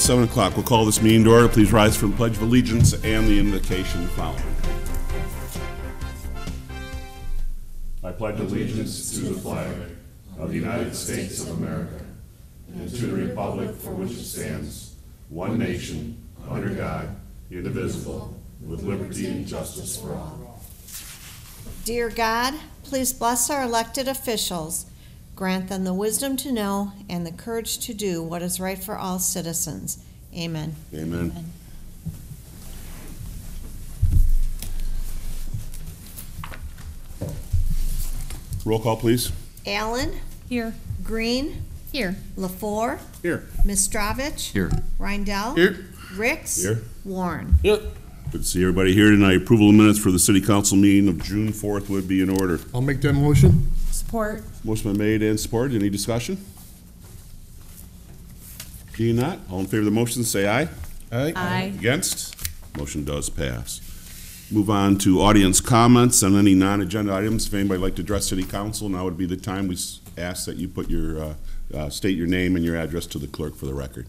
7 o'clock. We'll call this meeting to order. Please rise for the Pledge of Allegiance and the invocation following. I pledge allegiance to the flag of the United States of America and to the republic for which it stands, one nation, under God, indivisible, with liberty and justice for all. Dear God, please bless our elected officials. Grant them the wisdom to know and the courage to do what is right for all citizens. Amen. Amen. Amen. Roll call, please. Allen. Here. Green. Here. LaFour. Here. Mistrovich. Here. Reindell. Here. Ricks. Here. Warren. Yep. Good to see everybody here tonight. Approval of minutes for the city council meeting of June 4th would be in order. I'll make that motion. Support. Motion been made and supported. Any discussion? Being not, all in favor of the motion say aye. Aye. Aye. Against? Motion does pass. Move on to audience comments on any non-agenda items. If anybody would like to address city council, now would be the time. We ask that you put your, state your name and your address to the clerk for the record.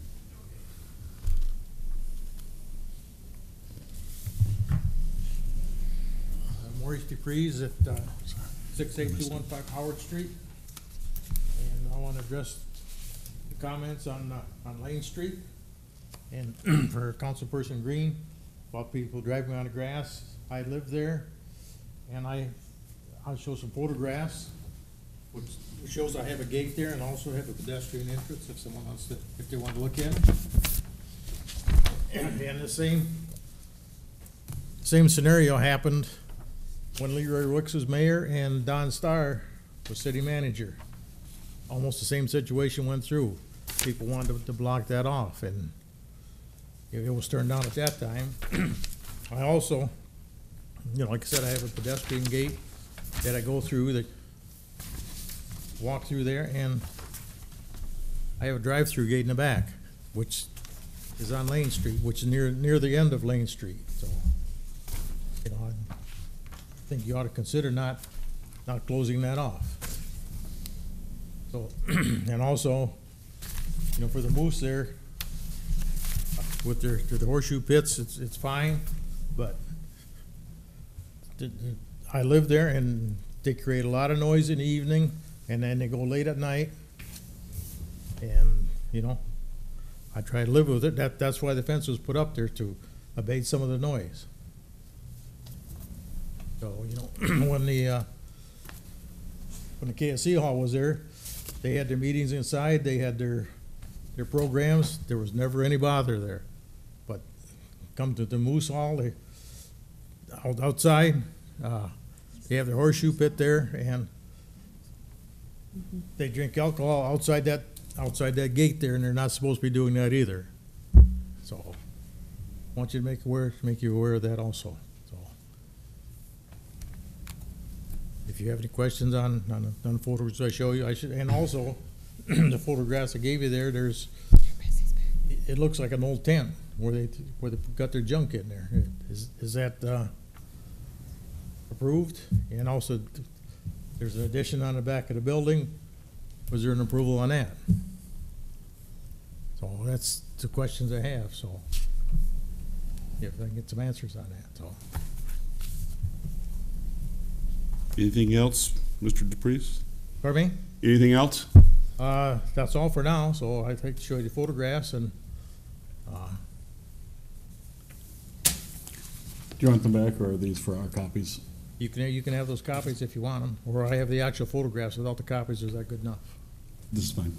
Maurice DePreez at 68215 Howard Street. And I want to address the comments on Lane Street. And for Councilperson Green, about people driving on the grass. I live there, and I'll show some photographs, which shows I have a gate there and also have a pedestrian entrance if someone wants to, if they want to look at it. And the same scenario happened when Leroy Rooks was mayor and Don Starr was city manager. Almost the same situation went through. People wanted to block that off, and it was turned down at that time. I also, like I said, I have a pedestrian gate that I go through, that walk through there, and I have a drive-through gate in the back, which is on Lane Street, which is near the end of Lane Street. So, I think you ought to consider not closing that off. So, and also, for the moose there, with their horseshoe pits, it's fine, but I live there and they create a lot of noise in the evening, and then they go late at night, and I try to live with it. That's why the fence was put up there, to abate some of the noise. So when the KSC hall was there, they had their meetings inside, they had their programs. There was never any bother there. But come to the Moose Hall, they outside, they have their horseshoe pit there, and they drink alcohol outside that gate there, and they're not supposed to be doing that either. So I want you to make you aware of that also. So if you have any questions on the photos I show you, and also the photographs I gave you there, it looks like an old tent where they got their junk in there. Is that approved? And also, there's an addition on the back of the building. Was there an approval on that? So that's the questions I have. So if I can get some answers on that. So Anything else, Mr. DePreez? pardon me? Anything else? That's all for now. So I'd like to show you the photographs, and Do you want them back, or are these for our copies? you can have those copies if you want them, or I have the actual photographs without the copies. Is that good enough? This is fine.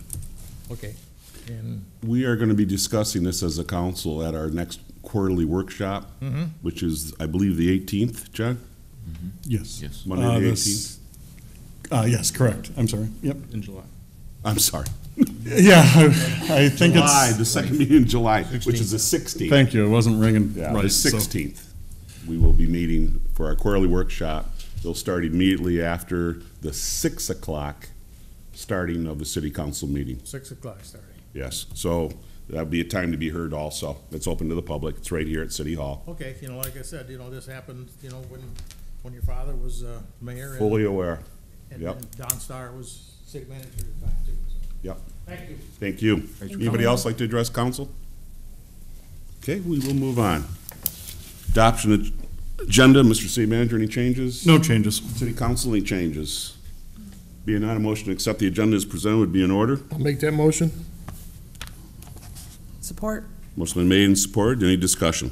Okay. And We are going to be discussing this as a council at our next quarterly workshop, which is, I believe, the 18th, John? Yes. Yes. Monday the 18th? Yes, correct. I'm sorry. Yep. In July. I'm sorry. Yeah, I think July, it's. the second meeting in July, which is the 16th. Thank you. It wasn't ringing Yeah, right. the 16th. We will be meeting for our quarterly workshop. They'll start immediately after the 6 o'clock starting of the city council meeting. 6 o'clock starting. Yes, so that'll be a time to be heard also. It's open to the public. It's right here at City Hall. Okay, like I said, this happened, when your father was mayor. Fully aware. And Yep. and Don Starr was city manager at the time too. So. Yep. Thank you. Thank you. Anybody else like to address council? Okay, we will move on. Adoption of agenda, Mr. City Manager, any changes? No changes. City Council, any changes? Being not, a motion to accept the agenda as presented would be in order. I'll make that motion. Support. Motion been made and supported. Any discussion?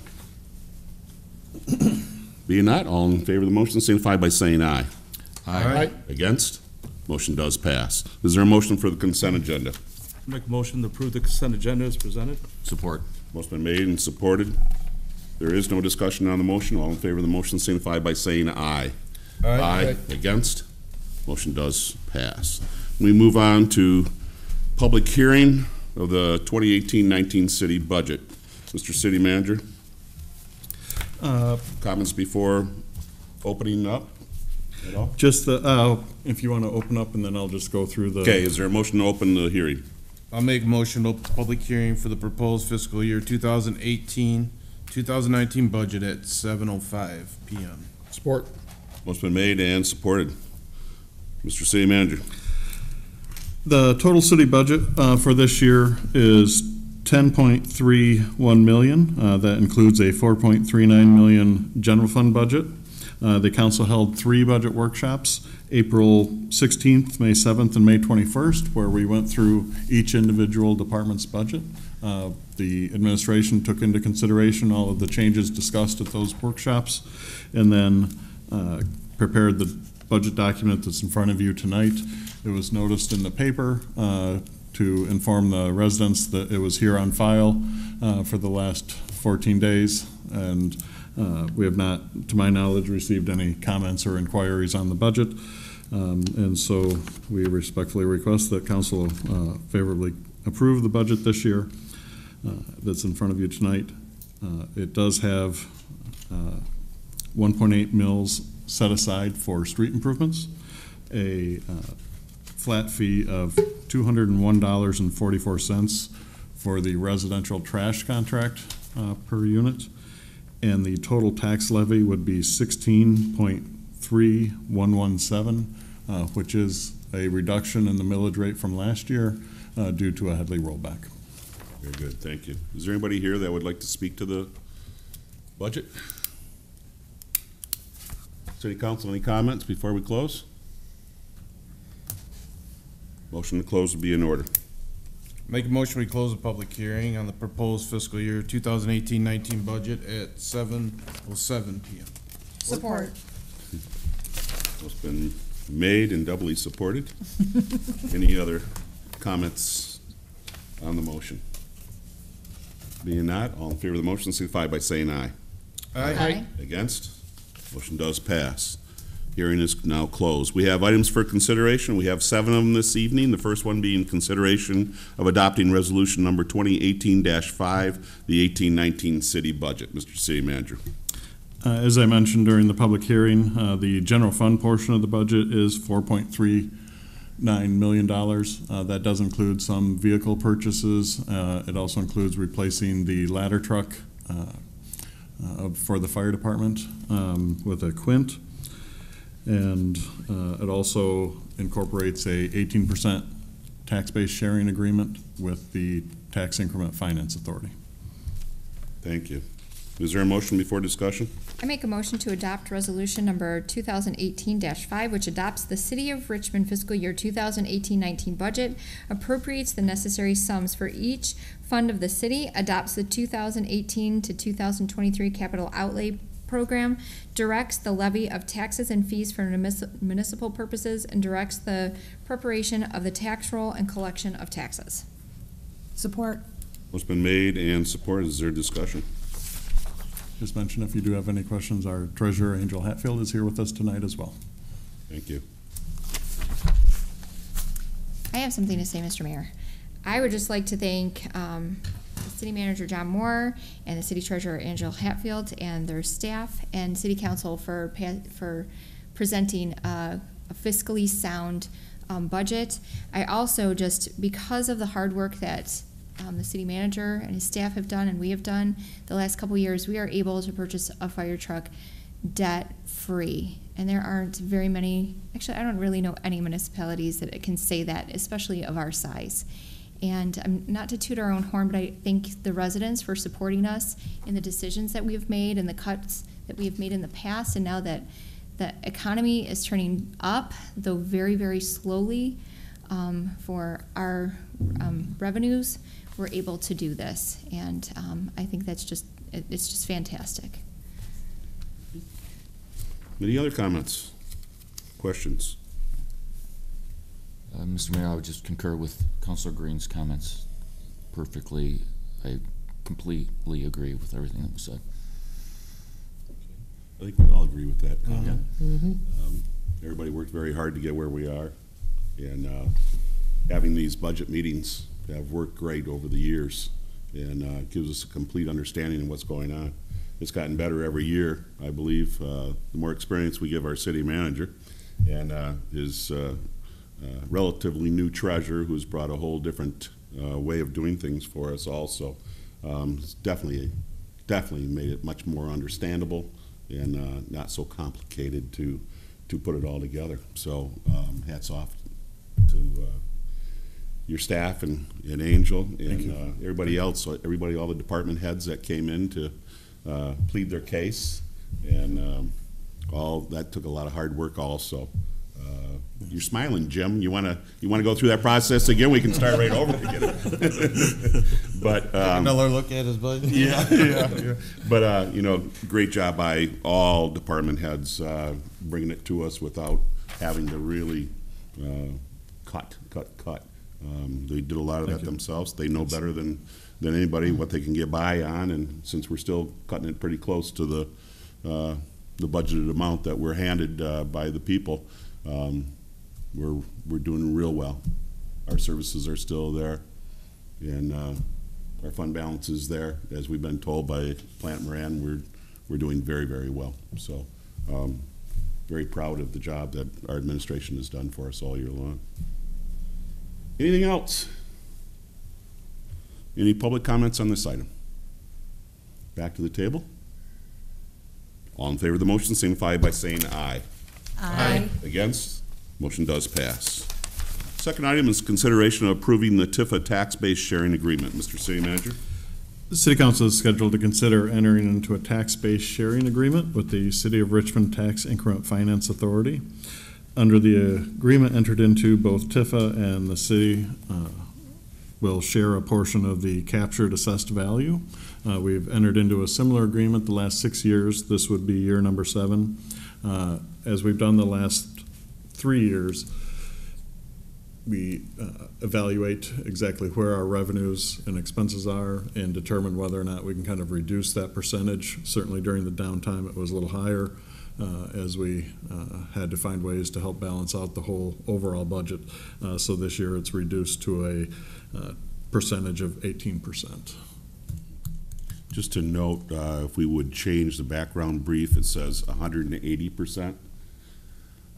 Being not, all in favor of the motion signify by saying aye. Aye. Against? Motion does pass. Is there a motion for the consent agenda? Make a motion to approve the consent agenda as presented. Support. Motion been made and supported. There is no discussion on the motion. All in favor of the motion signify by saying aye. Aye. Against? Motion does pass. We move on to public hearing of the 2018-19 city budget. Mr. City Manager, comments before opening up at all? Just if you want to open up, and then I'll just go through the. Okay, is there a motion to open the hearing? I'll make a motion to open public hearing for the proposed fiscal year 2018-2019 budget at 7:05 p.m. Support. Motion been made and supported. Mr. City Manager. The total city budget for this year is $10.31 million. That includes a $4.39 million general fund budget. The council held 3 budget workshops, April 16th, May 7th, and May 21st, where we went through each individual department's budget. The administration took into consideration all of the changes discussed at those workshops, and then prepared the budget document that's in front of you tonight. It was noticed in the paper to inform the residents that it was here on file for the last 14 days, and we have not, to my knowledge, received any comments or inquiries on the budget, and so we respectfully request that council favorably approve the budget this year that's in front of you tonight. It does have 1.8 mils set aside for street improvements, a flat fee of $201.44 for the residential trash contract per unit, and the total tax levy would be 16.3117, which is a reduction in the millage rate from last year due to a Headley rollback. Very good, thank you. Is there anybody here that would like to speak to the budget? City Council, any comments before we close? Motion to close would be in order. Make a motion we close the public hearing on the proposed fiscal year 2018-19 budget at 7:07 p.m. Support. It's been made and doubly supported. Any other comments on the motion? Being not, all in favor of the motion signify by saying aye. Aye. Against? Motion does pass. Hearing is now closed. We have items for consideration. We have 7 of them this evening. The first one being consideration of adopting resolution number 2018-5, the 18-19 city budget. Mr. City Manager. As I mentioned during the public hearing, the general fund portion of the budget is $4.39 million. That does include some vehicle purchases. It also includes replacing the ladder truck for the fire department with a Quint. And it also incorporates a 18% tax-based sharing agreement with the Tax Increment Finance Authority. Thank you. Is there a motion before discussion? I make a motion to adopt resolution number 2018-5, which adopts the City of Richmond fiscal year 2018-19 budget, appropriates the necessary sums for each fund of the city, adopts the 2018 to 2023 capital outlay program, directs the levy of taxes and fees for municipal purposes, and directs the preparation of the tax roll and collection of taxes. Support. What's been made and supported? Is there discussion? Just mention if you do have any questions, our treasurer, Angel Hatfield, is here with us tonight as well. Thank you. I have something to say, Mr. Mayor. I would just like to thank City Manager John Moore and the City Treasurer Angel Hatfield and their staff and City Council for presenting a fiscally sound budget. I also, just because of the hard work that the city manager and his staff have done and we have done the last couple years, we are able to purchase a fire truck debt-free. And there aren't very many, actually I don't really know any municipalities that can say that, especially of our size. And not to toot our own horn, but I thank the residents for supporting us in the decisions that we have made and the cuts that we have made in the past. And now that the economy is turning up, though very, very slowly, for our revenues, we're able to do this. And I think it's just fantastic. Any other comments, questions? Mr. Mayor, I would just concur with Councilor Green's comments perfectly. I completely agree with everything that was said. I think we all agree with that comment. Everybody worked very hard to get where we are, and having these budget meetings have worked great over the years, and gives us a complete understanding of what's going on. It's gotten better every year, I believe. The more experience we give our city manager and his relatively new treasurer, who's brought a whole different way of doing things for us also, it's definitely made it much more understandable and not so complicated to put it all together. So hats off to your staff and Angel and everybody else, all the department heads that came in to plead their case, and all that took a lot of hard work also. You're smiling, Jim. You want to go through that process again? We can start right over again. But Another look at his budget. yeah. But great job by all department heads bringing it to us without having to really cut. They did a lot of that themselves. They know better than anybody what they can get by on, and since we're still cutting it pretty close to the budgeted amount that we're handed by the people, we're doing real well. Our services are still there, and our fund balance is there, as we've been told by Plant Moran. We're doing very, very well. So very proud of the job that our administration has done for us all year long. Anything else? Any public comments on this item? Back to the table. All in favor of the motion signify by saying aye. Aye. Against? Motion does pass. Second item is consideration of approving the Tifa tax-based sharing agreement. Mr. City Manager. The City Council is scheduled to consider entering into a tax-based sharing agreement with the City of Richmond Tax Increment Finance Authority. Under the agreement entered into, both Tifa and the city will share a portion of the captured assessed value. We've entered into a similar agreement the last 6 years. This would be year number 7. As we've done the last 3 years, we evaluate exactly where our revenues and expenses are and determine whether or not we can kind of reduce that percentage. Certainly during the downtime, it was a little higher as we had to find ways to help balance out the whole overall budget. So this year it's reduced to a percentage of 18%. Just to note, if we would change the background brief, it says 180%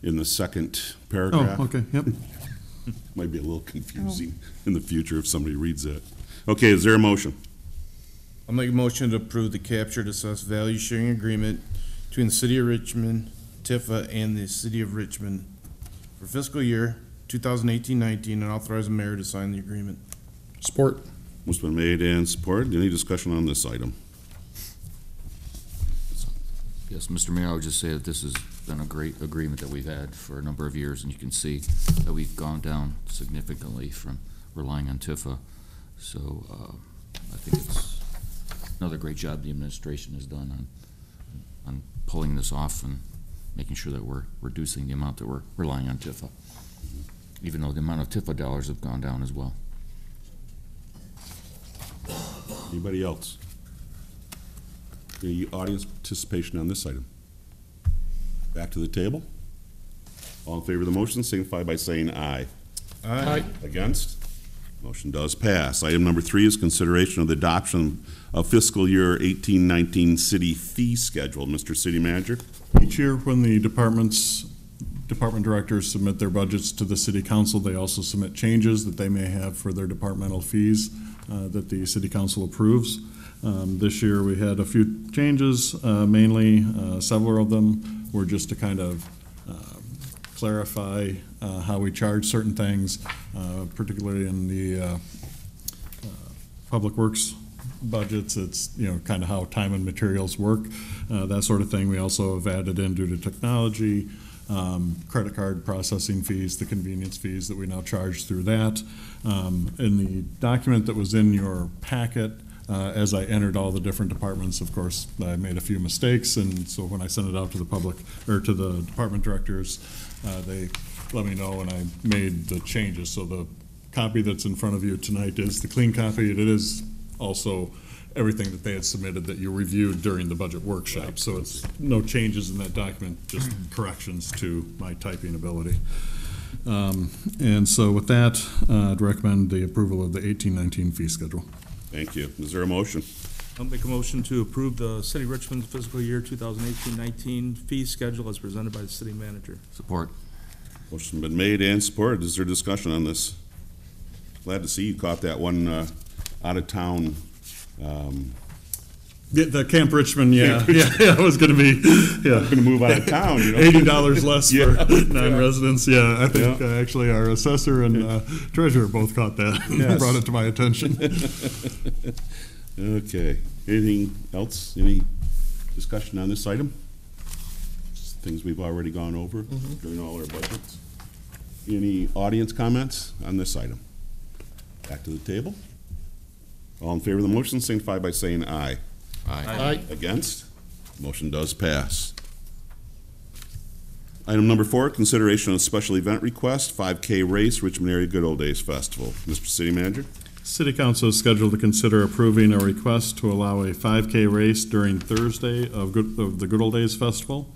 in the second paragraph. Oh, okay, yep. Might be a little confusing in the future if somebody reads that. Okay, is there a motion? I'll make a motion to approve the captured assessed value sharing agreement between the City of Richmond, Tifa, and the City of Richmond for fiscal year 2018-19, and authorize the mayor to sign the agreement. Support. Motion's been made and supported. Any discussion on this item? Yes, Mr. Mayor, I would just say that this has been a great agreement that we've had for a number of years, and you can see that we've gone down significantly from relying on Tifa. So I think it's another great job the administration has done on pulling this off and making sure that we're reducing the amount that we're relying on Tifa, even though the amount of Tifa dollars have gone down as well. Anybody else? Any audience participation on this item? Back to the table. All in favor of the motion signify by saying aye. Aye. Against? Motion does pass. Item number 3 is consideration of the adoption of fiscal year 18-19 city fee schedule. Mr. City Manager. Each year when the department directors submit their budgets to the City Council, they also submit changes that they may have for their departmental fees that the City Council approves. This year we had a few changes, mainly several of them were just to kind of clarify how we charge certain things, particularly in the public works budgets. It's, kind of how time and materials work, that sort of thing. We also have added in, due to technology, credit card processing fees, the convenience fees that we now charge through that. In the document that was in your packet, as I entered all the different departments, of course, I made a few mistakes, and so when I sent it out to the public, or to the department directors, they let me know, and I made the changes. So the copy that's in front of you tonight is the clean copy, and it is also everything that they had submitted that you reviewed during the budget workshop. So it's no changes in that document, just corrections to my typing ability. And so with that, I'd recommend the approval of the 18-19 fee schedule. Thank you. Is there a motion? I'll make a motion to approve the City of Richmond fiscal year 2018-19 fee schedule as presented by the city manager. Support. Motion been made and supported. Is there discussion on this? Glad to see you caught that one out-of-town. The Camp Richmond, yeah, it was going to be, Going to move out of town, $80 less Yeah. for non-residents. Yeah, I think actually our assessor and treasurer both caught that and Yes. brought it to my attention. Okay. Anything else? Any discussion on this item? Just things we've already gone over during all our budgets. Any audience comments on this item? Back to the table. All in favor of the motion, signify by saying aye. Aye. Against? Motion does pass. Item number 4, consideration of special event request, 5K race, Richmond Area Good Old Days Festival. Mr. City Manager? City Council is scheduled to consider approving a request to allow a 5K race during Thursday of the Good Old Days Festival.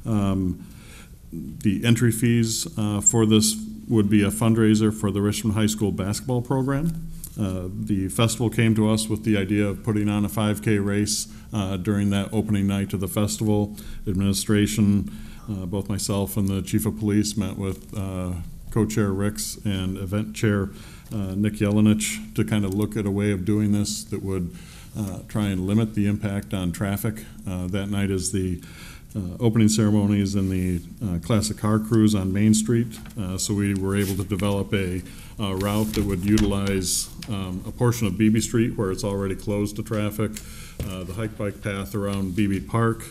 The entry fees for this would be a fundraiser for the Richmond High School basketball program. The festival came to us with the idea of putting on a 5K race during that opening night of the festival. Administration, both myself and the Chief of Police met with Co-Chair Ricks and Event Chair Nick Yelenich to kind of look at a way of doing this that would try and limit the impact on traffic. That night is the opening ceremonies and the classic car cruise on Main Street. So we were able to develop a route that would utilize a portion of Beebe Street where it's already closed to traffic, the hike bike path around Beebe Park,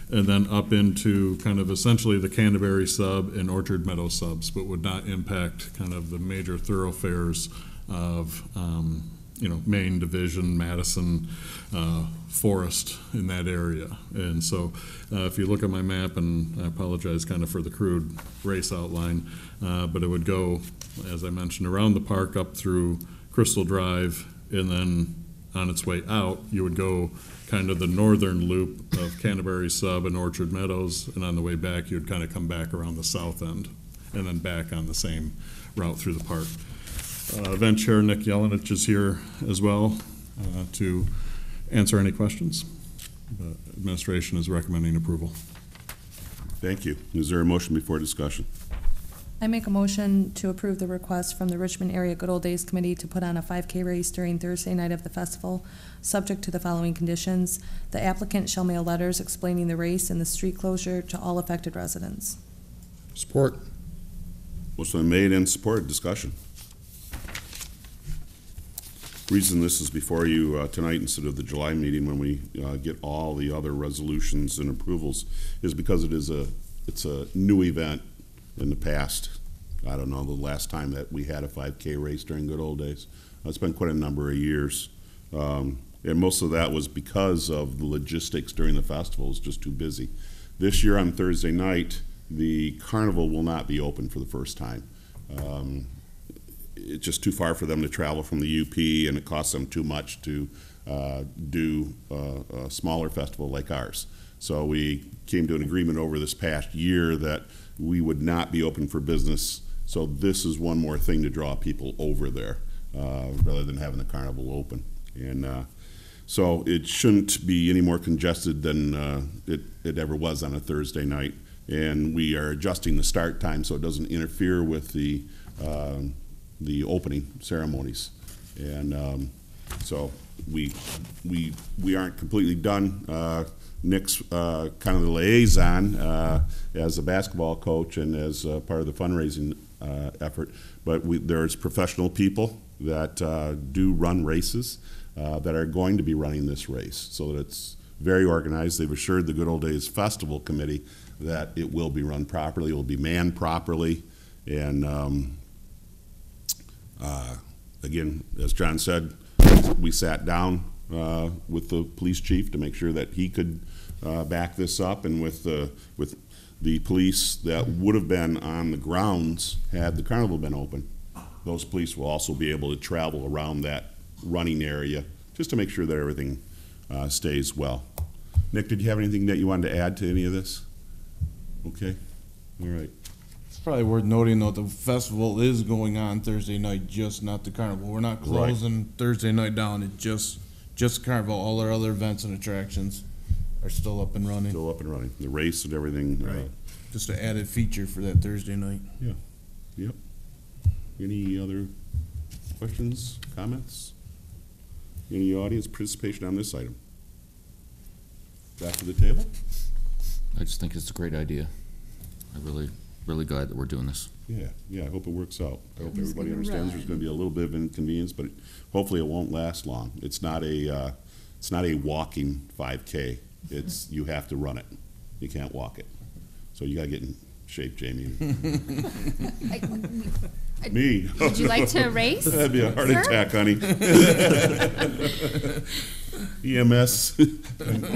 and then up into kind of essentially the Canterbury sub and Orchard Meadow subs, but would not impact kind of the major thoroughfares of Main Division, Madison, Forest in that area. And so if you look at my map, and I apologize kind of for the crude race outline, but it would go, as I mentioned, around the park up through Crystal Drive, and then on its way out, you would go kind of the northern loop of Canterbury Sub and Orchard Meadows, and on the way back, you'd kind of come back around the south end, and then back on the same route through the park. Event Chair Nick Yelenich is here as well to answer any questions. The administration is recommending approval. Thank you. Is there a motion before discussion? I make a motion to approve the request from the Richmond Area Good Old Days Committee to put on a 5K race during Thursday night of the festival, subject to the following conditions. The applicant shall mail letters explaining the race and the street closure to all affected residents. Support. Motion been made and supported. Discussion. Reason this is before you tonight instead of the July meeting when we get all the other resolutions and approvals is because it's a new event. In the past, I don't know, the last time that we had a 5K race during Good Old Days. It's been quite a number of years. And most of that was because of the logistics during the festival. It was just too busy. This year on Thursday night, the carnival will not be open for the first time. It's just too far for them to travel from the UP, and it costs them too much to do a smaller festival like ours. So we came to an agreement over this past year that we would not be open for business. So this is one more thing to draw people over there rather than having the carnival open. And so it shouldn't be any more congested than it ever was on a Thursday night. And we are adjusting the start time so it doesn't interfere with the opening ceremonies. And So we aren't completely done. Nick's kind of the liaison as a basketball coach and as part of the fundraising effort. But there's professional people that do run races that are going to be running this race, so that it's very organized. They've assured the Good Old Days Festival Committee that it will be run properly, it will be manned properly, and again, as John said, we sat down with the police chief to make sure that he could back this up, and with the police that would have been on the grounds had the carnival been open. Those police will also be able to travel around that running area just to make sure that everything stays well. Nick, did you have anything that you wanted to add to any of this? Okay, all right. It's probably worth noting, though, the festival is going on Thursday night, just not the carnival. We're not closing Thursday night down. It's just carnival. All our other events and attractions are still up and running. Still up and running. The race and everything. Right. Just an added feature for that Thursday night. Yeah. Yep. Any other questions, comments? Any audience participation on this item? Back to the table? I just think it's a great idea. I'm really glad that we're doing this. Yeah, I hope it works out. I hope everybody understands there's going to be a little bit of inconvenience, but hopefully it won't last long. It's not a walking 5K. You have to run it. You can't walk it. So you got to get in shape, Jamie. Me. Would you like to race? That'd be a heart attack, honey. EMS.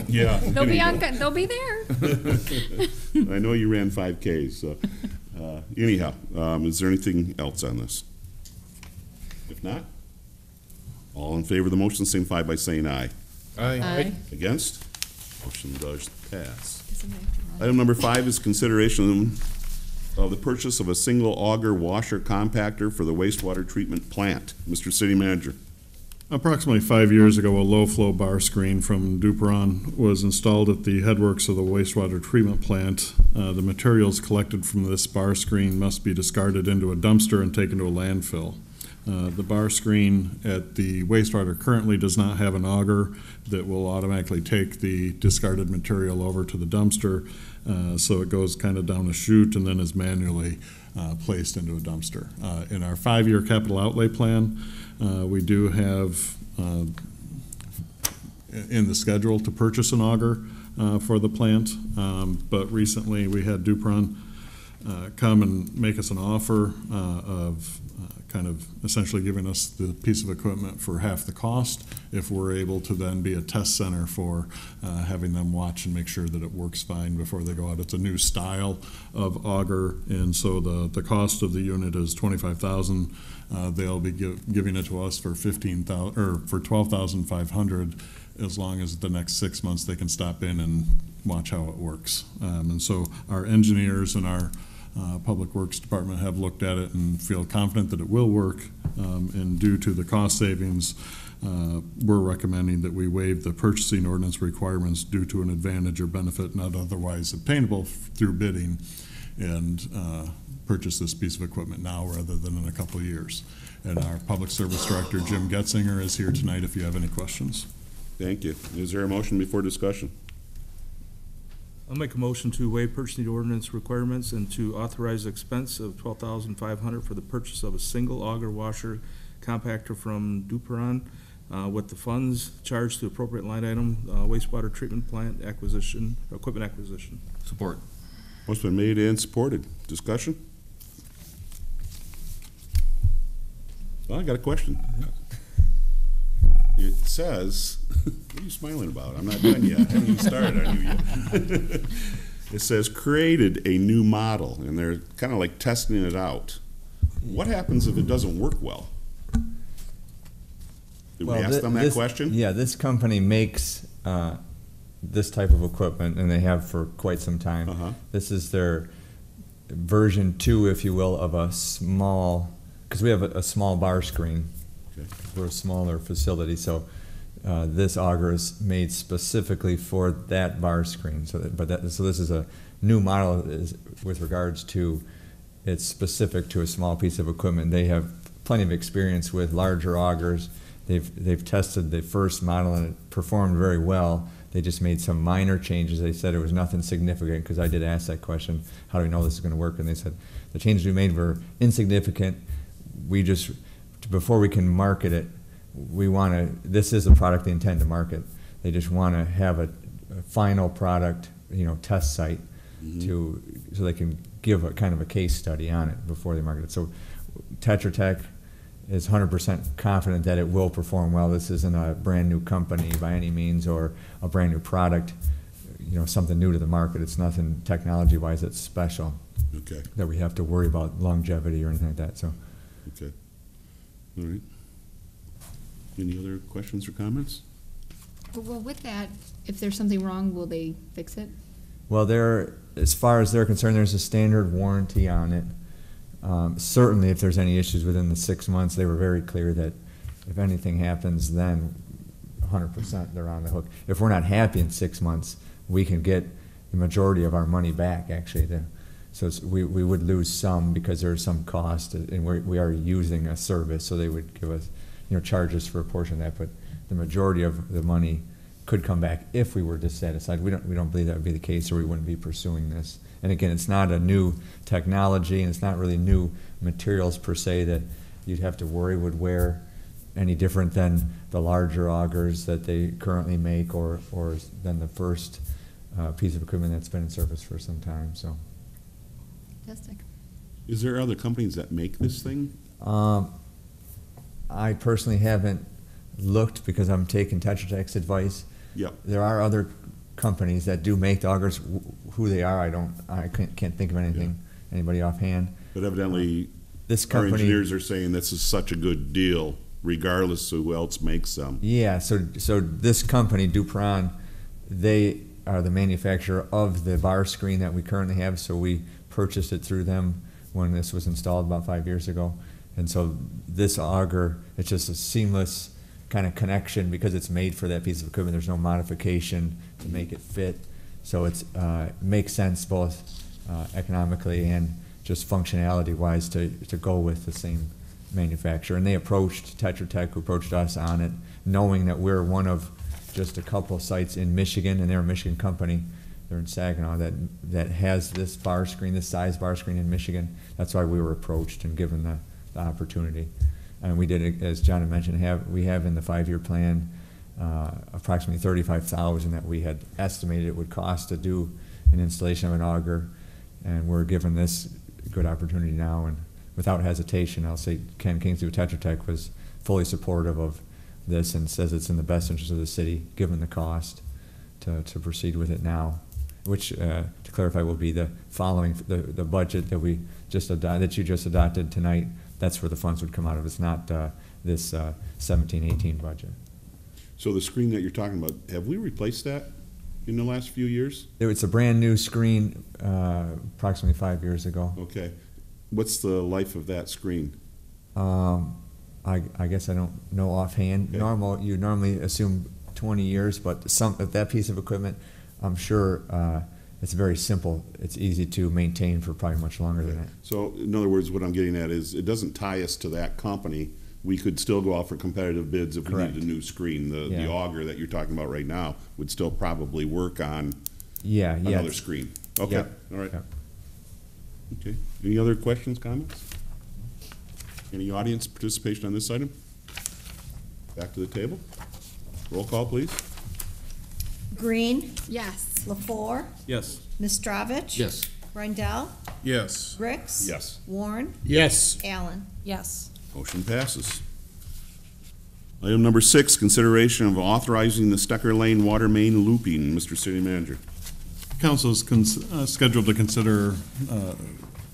Yeah. They'll be there. I know you ran 5Ks. So anyhow, is there anything else on this? If not, all in favor of the motion signify by saying aye. Aye. Against? Motion does pass. Item number 5 is consideration of the purchase of a single auger washer compactor for the wastewater treatment plant. Mr. City Manager. Approximately 5 years ago, a low-flow bar screen from Duperon was installed at the headworks of the wastewater treatment plant. The materials collected from this bar screen must be discarded into a dumpster and taken to a landfill. The bar screen at the wastewater currently does not have an auger that will automatically take the discarded material over to the dumpster, so it goes kind of down a chute and then is manually placed into a dumpster. In our 5-year capital outlay plan, we do have in the schedule to purchase an auger for the plant, but recently we had Duperon come and make us an offer of kind of essentially giving us the piece of equipment for half the cost if we're able to then be a test center for having them watch and make sure that it works fine before they go out. It's a new style of auger, and so the cost of the unit is $25,000. They'll be giving it to us for $15,000 or for $12,500 as long as the next 6 months they can stop in and watch how it works. And so our engineers and our Public Works Department have looked at it and feel confident that it will work, and due to the cost savings, we're recommending that we waive the purchasing ordinance requirements due to an advantage or benefit not otherwise obtainable through bidding, and purchase this piece of equipment now rather than in a couple of years. And our Public Service Director, Jim Getzinger, is here tonight if you have any questions. Thank you. Is there a motion before discussion? I'll make a motion to waive purchasing ordinance requirements and to authorize expense of $12,500 for the purchase of a single auger washer compactor from Duperon, with the funds charged to appropriate line item, wastewater treatment plant acquisition, equipment acquisition. Support. Motion been made and supported. Discussion? Well, I got a question. It says, what are you smiling about? I'm not done yet. I haven't even started on you yet. It says created a new model, and they're kind of like testing it out. What happens if it doesn't work well? Did we ask them that question? Yeah, this company makes this type of equipment, and they have for quite some time. This is their version 2, if you will, of a small, because we have a small bar screen. Okay. We're a smaller facility, so this auger is made specifically for that bar screen. So this is a new model with regards to it's specific to a small piece of equipment. They have plenty of experience with larger augers they've tested the first model and it performed very well. They just made some minor changes. They said it was nothing significant, because I did ask that question, how do we know this is going to work? And they said the changes we made were insignificant. We just, before we can market it, we want to, this is a product they intend to market. They just want to have a final product, test site so they can give a kind of a case study on it before they market it. So Tetra Tech is 100% confident that it will perform well. This isn't a brand new company by any means, or a brand new product, something new to the market. It's nothing technology-wise that's special. Okay. That we have to worry about longevity or anything like that. So. Okay. All right. Any other questions or comments? Well, with that, if there's something wrong, will they fix it? Well, as far as they're concerned, there's a standard warranty on it. Certainly, if there's any issues within the 6 months, they were very clear that if anything happens, then 100% they're on the hook. If we're not happy in 6 months, we can get the majority of our money back, actually. So we would lose some because there's some cost, and we are using a service, so they would give us charges for a portion of that. But the majority of the money could come back if we were dissatisfied. We don't believe that would be the case, or we wouldn't be pursuing this. And again, it's not a new technology, and it's not really new materials per se that you'd have to worry would wear any different than the larger augers that they currently make, or than the first piece of equipment that's been in service for some time. So, Fantastic. Is there other companies that make this thing? I personally haven't looked because I'm taking Tetra Tech's advice. Yep. There are other companies that do make the augers. Who they are, I can't think of anything, anybody offhand. But evidently, this our company, engineers are saying this is such a good deal, regardless of who else makes them. Yeah, so this company, Dupron, they are the manufacturer of the bar screen that we currently have, so we purchased it through them when this was installed about 5 years ago. And so this auger, it's just a seamless kind of connection because it's made for that piece of equipment. There's no modification to make it fit. So it makes sense both economically and just functionality-wise to go with the same manufacturer. And they approached Tetra Tech, who approached us on it, knowing that we're one of just a couple sites in Michigan, and they're a Michigan company. They're in Saginaw that has this bar screen, this size bar screen in Michigan. That's why we were approached and given the opportunity. And we did, as John had mentioned, we have in the 5-year plan approximately $35,000 that we had estimated it would cost to do an installation of an auger, and we're given this good opportunity now. And without hesitation, I'll say Ken Kingsley with Tetra Tech was fully supportive of this and says it's in the best interest of the city, given the cost, to proceed with it now. Which, to clarify, will be the following the budget that we that you just adopted tonight. That's where the funds would come out of. It's not this 17-18 budget. So the screen that you're talking about, have we replaced that in the last few years? It's a brand new screen, approximately 5 years ago. Okay. What's the life of that screen? I guess I don't know offhand. Okay. You normally assume 20 years, but that piece of equipment, I'm sure it's very simple. It's easy to maintain for probably much longer than that. So, in other words, what I'm getting at is it doesn't tie us to that company. We could still go out for competitive bids if Correct. we needed a new screen. The auger that you're talking about right now would still probably work on another screen. Okay, all right. Yep. Okay. Any other questions, comments? Any audience participation on this item? Back to the table. Roll call, please. Green, Yes. LaFleur, Yes. Nastrovich. Yes. Rindell, Yes. Ricks. Yes. Warren, Yes. Allen. Yes. Motion passes. Item number 6, consideration of authorizing the Stecker Lane water main looping. Mr. City Manager. Council is scheduled to consider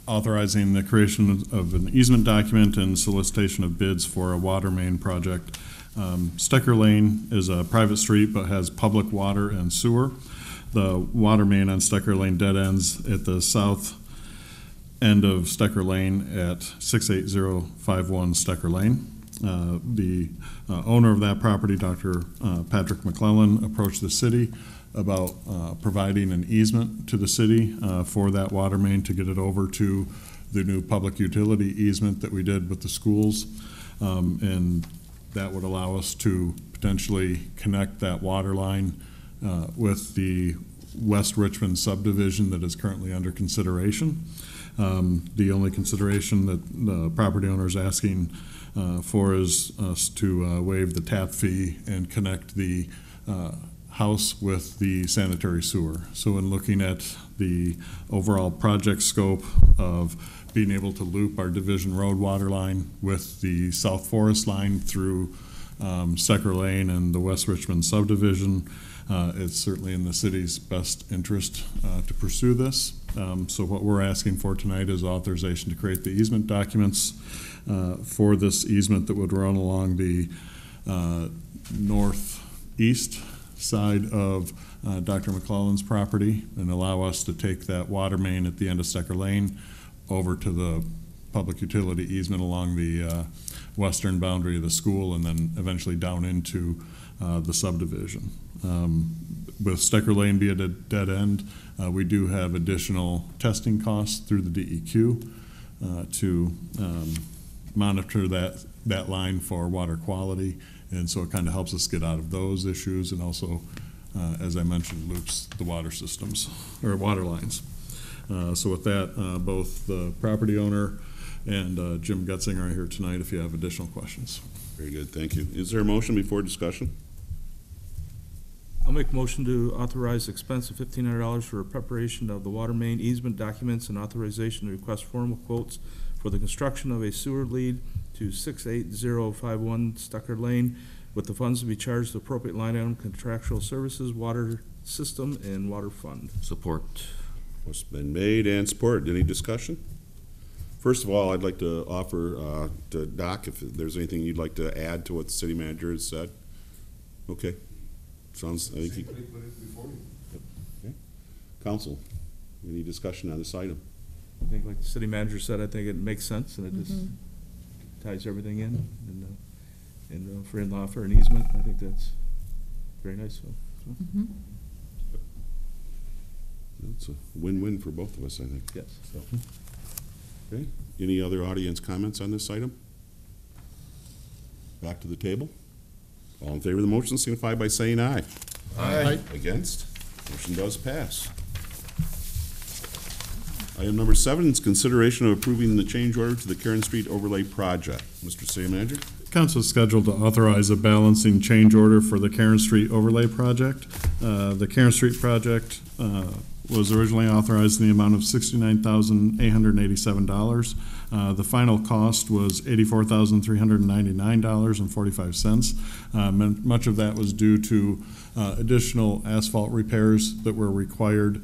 authorizing the creation of an easement document and solicitation of bids for a water main project. Stecker Lane is a private street but has public water and sewer. The water main on Stecker Lane dead ends at the south end of Stecker Lane at 68051 Stecker Lane. The owner of that property, Dr. Patrick McClellan, approached the city about providing an easement to the city for that water main to get it over to the new public utility easement that we did with the schools. And That would allow us to potentially connect that water line with the West Richmond subdivision that is currently under consideration. The only consideration that the property owner is asking for is us to waive the tap fee and connect the house with the sanitary sewer. So in looking at the overall project scope of being able to loop our Division Road water line with the South Forest line through Secker Lane and the West Richmond subdivision, it's certainly in the city's best interest to pursue this. So what we're asking for tonight is authorization to create the easement documents for this easement that would run along the northeast side of Dr. McClellan's property and allow us to take that water main at the end of Stecker Lane over to the public utility easement along the western boundary of the school and then eventually down into the subdivision. With Stecker Lane being a dead end, we do have additional testing costs through the DEQ to monitor that line for water quality. And so it kind of helps us get out of those issues and also, as I mentioned, loops the water systems or water lines. So with that, both the property owner and Jim Gutzinger are here tonight if you have additional questions. Very good, thank you. Is there a motion before discussion? I'll make a motion to authorize expense of $1,500 for preparation of the water main easement documents and authorization to request formal quotes for the construction of a sewer lead to 68051 Stucker Lane, with the funds to be charged the appropriate line item, contractual services, water system, and water fund. Support. What's been made and supported. Any discussion? First of all, I'd like to offer to Doc if there's anything you'd like to add to what the city manager has said. Okay. Sounds, I think okay. Council, any discussion on this item? I think, like the city manager said, I think it makes sense, and it just ties everything in. And for in-law for an easement, I think that's very nice. So. It's a win-win for both of us, I think. Yes. So. Okay. Any other audience comments on this item? Back to the table. All in favor of the motion signify by saying aye. Aye. Against? Motion does pass. Item number 7 is consideration of approving the change order to the Karen Street Overlay Project. Mr. City Manager? Council is scheduled to authorize a balancing change order for the Karen Street Overlay Project. The Karen Street project was originally authorized in the amount of $69,887. The final cost was $84,399.45. Much of that was due to additional asphalt repairs that were required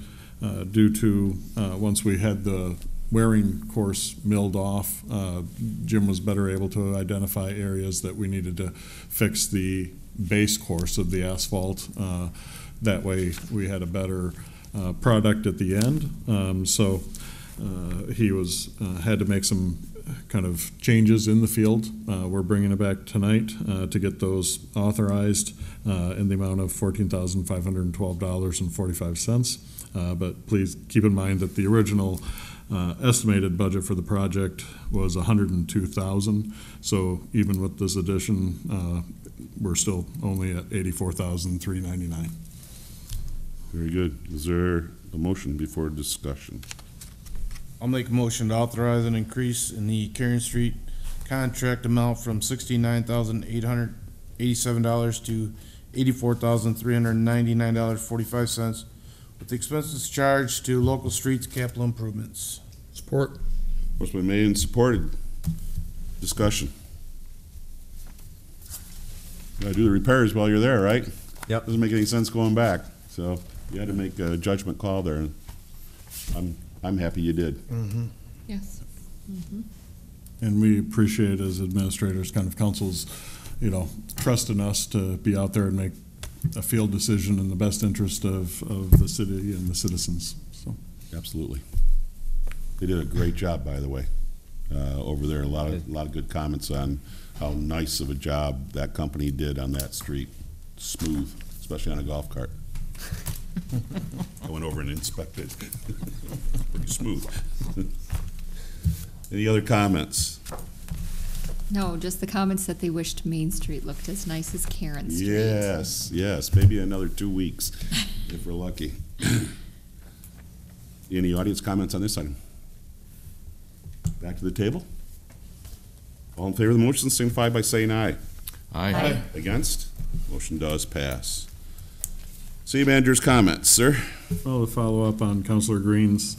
due to once we had the wearing course milled off, Jim was better able to identify areas that we needed to fix the base course of the asphalt. That way we had a better product at the end. So he had to make some kind of changes in the field. We're bringing it back tonight to get those authorized in the amount of $14,512.45. But please keep in mind that the original estimated budget for the project was $102,000. So even with this addition, we're still only at $84,399. Very good. Is there a motion before discussion? I'll make a motion to authorize an increase in the Karen Street contract amount from $69,887 to $84,399.45, with expenses charged to local streets capital improvements. Support. What's been made and supported? Discussion. You gotta do the repairs while you're there, right? Yep. Doesn't make any sense going back. So you had to make a judgment call there. I'm happy you did. Yes. And we appreciate as administrators, kind of councils, trust in us to be out there and make a field decision in the best interest of the city and the citizens. So Absolutely. They did a great job, by the way, over there. A lot of good comments on how nice of a job that company did on that street. Smooth, especially on a golf cart. I went over and inspected. Pretty smooth. Any other comments? No, just the comments that they wished Main Street looked as nice as Karen Street. Yes, yes, maybe another 2 weeks, if we're lucky. Any audience comments on this item? Back to the table. All in favor of the motion, signify by saying aye. Aye. Against? Motion does pass. City manager's comments, sir. Well, to follow up on Councilor Green's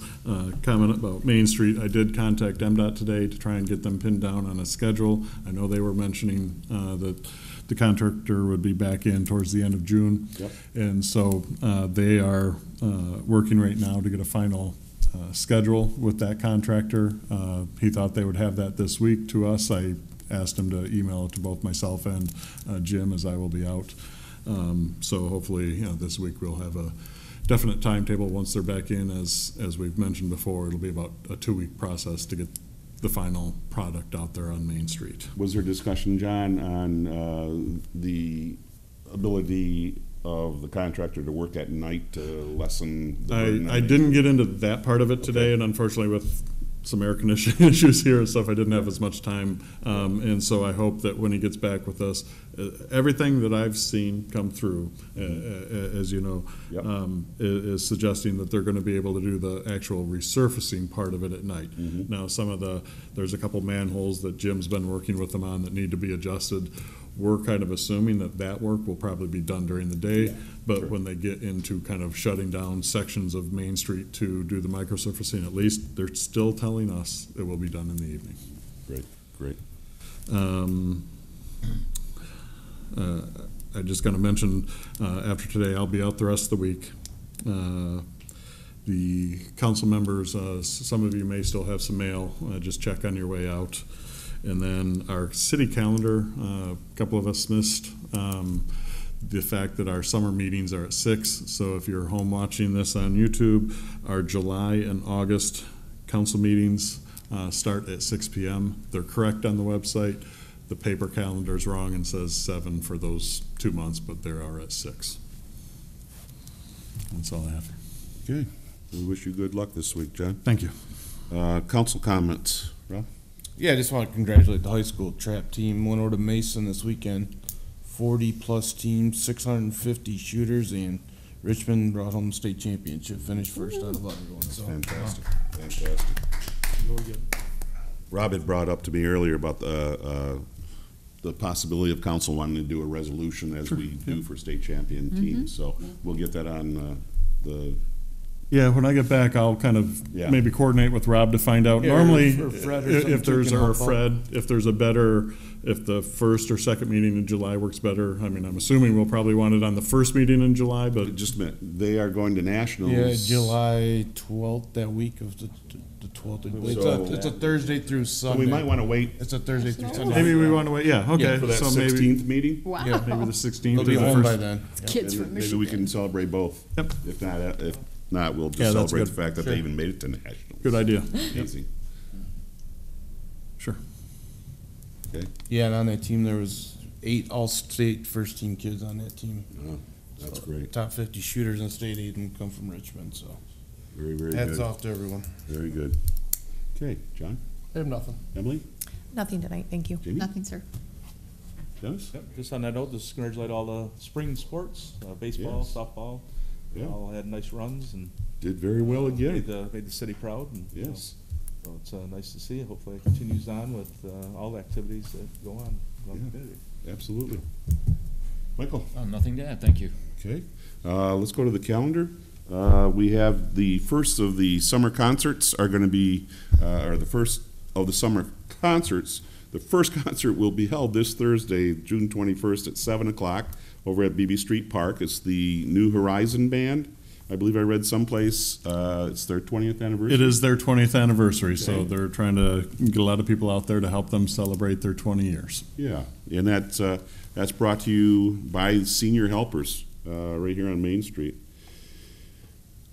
comment about Main Street, I did contact MDOT today to try and get them pinned down on a schedule. I know they were mentioning that the contractor would be back in towards the end of June. Yep. And so they are working right now to get a final schedule with that contractor. He thought they would have that this week to us. I asked him to email it to both myself and Jim, as I will be out. So hopefully, this week we'll have a definite timetable once they're back in. As we've mentioned before, it'll be about a 2-week process to get the final product out there on Main Street. Was there discussion, John, on the ability of the contractor to work at night to lessen the burden? I didn't get into that part of it today, and unfortunately with some air conditioning issues here and stuff, I didn't have as much time. And so I hope that when he gets back with us, everything that I've seen come through, as you know, Yep. is suggesting that they're going to be able to do the actual resurfacing part of it at night. Mhm. Now, there's a couple manholes that Jim's been working with them on that need to be adjusted. We're kind of assuming that work will probably be done during the day, Yeah, but sure. when they get into kind of shutting down sections of Main Street to do the microsurfacing, at least they're still telling us it will be done in the evening. Great. I just gonna mention, after today, I'll be out the rest of the week. The council members, some of you may still have some mail, just check on your way out. And then our city calendar, a couple of us missed the fact that our summer meetings are at 6. So if you're home watching this on YouTube, our July and August council meetings start at 6 p.m. They're correct on the website. The paper calendar is wrong and says 7 for those 2 months, but they are at 6. That's all I have. Okay. We wish you good luck this week, John. Thank you. Council comments. Rob? Yeah, I just want to congratulate the high school trap team. Went over to Mason this weekend. 40-plus teams, 650 shooters, and Richmond brought home the state championship. Finished first out of everyone. So Fantastic. Rob had brought up to me earlier about the possibility of council wanting to do a resolution as we do for state champion teams. So we'll get that on the. Yeah, when I get back, I'll kind of maybe coordinate with Rob to find out. Yeah, Normally, or Fred or something if there's can a help out. Fred, if the first or second meeting in July works better. I mean, I'm assuming we'll probably want it on the first meeting in July, but Just a minute. They are going to nationals. yeah, July 12th, that week of the 12th. So- It's a Thursday through So Sunday. we might want to wait It's a Thursday through Sunday. maybe we want to wait. Yeah, okay. for that So 16th meeting. Wow. Yeah. maybe the 16th. They'll be or the home first. by then. Kids And from maybe we Michigan. can celebrate both. Yep. If not, we'll just Yeah, that's celebrate good. the fact that Sure. they even made it to nationals. Good idea. Easy. Sure. Yeah, and on that team, there was 8 all-state first-team kids on that team. Oh, that's great. Top 50 shooters in the state, 8 of them come from Richmond, so Very, very hats good. off to everyone. Very good. Okay, John, I have nothing. Emily, Nothing tonight, thank you. Jamie, Nothing, sir. Dennis? Yep, just on that note, just congratulate all the spring sports, baseball, Yes. softball. Yeah. All had nice runs and Did very well again. made the city proud. And, Yes. so it's nice to see. Hopefully it continues on with all the activities that go on in the Yeah. community. Absolutely. Michael? Nothing to add, thank you. Okay, let's go to the calendar. We have the first of the summer concerts are going to be, or the first of the summer concerts. The first concert will be held this Thursday, June 21st at 7 o'clock over at BB Street Park. It's the New Horizon Band. I believe I read someplace it's their 20th anniversary. It is their 20th anniversary, so Okay. they're trying to get a lot of people out there to help them celebrate their 20 years. Yeah, and that's brought to you by Senior Helpers right here on Main Street.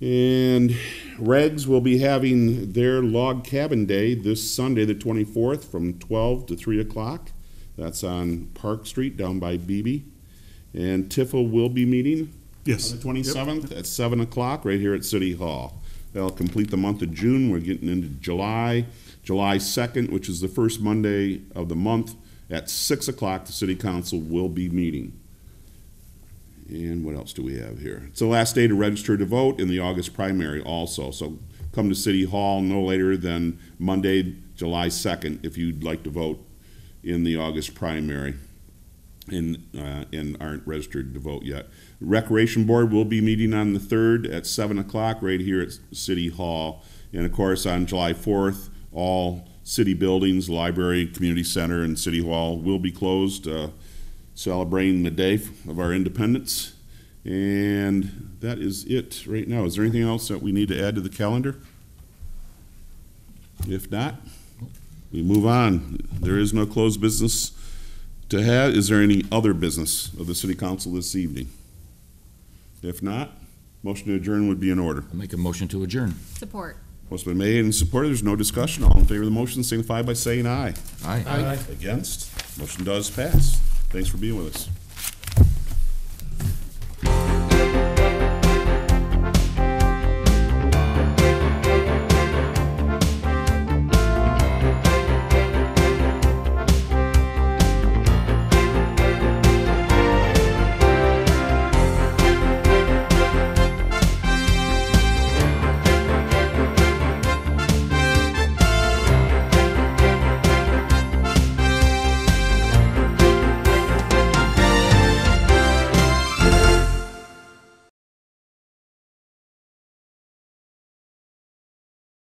And Regs will be having their log cabin day this Sunday, the 24th, from 12 to 3 o'clock. That's on Park Street down by BB. And Tiffle will be meeting Yes. on the 27th at 7 o'clock right here at City Hall. That'll complete the month of June. We're getting into July. July 2nd, which is the first Monday of the month, at 6 o'clock, the city council will be meeting. And what else do we have here? It's the last day to register to vote in the August primary also. So come to City Hall no later than Monday, July 2nd, if you'd like to vote in the August primary and aren't registered to vote yet. Recreation Board will be meeting on the 3rd at 7 o'clock right here at City Hall. And of course, on July 4th, all city buildings, library, community center, and City Hall will be closed, celebrating the day of our independence. And that is it right now. Is there anything else that we need to add to the calendar? If not, we move on. There is no closed business to have. Is there any other business of the City Council this evening? If not, motion to adjourn would be in order. I'll make a motion to adjourn. Support. Motion been made and supported. There's no discussion. All in favor of the motion signify by saying aye. Aye. Against? Motion does pass. Thanks for being with us.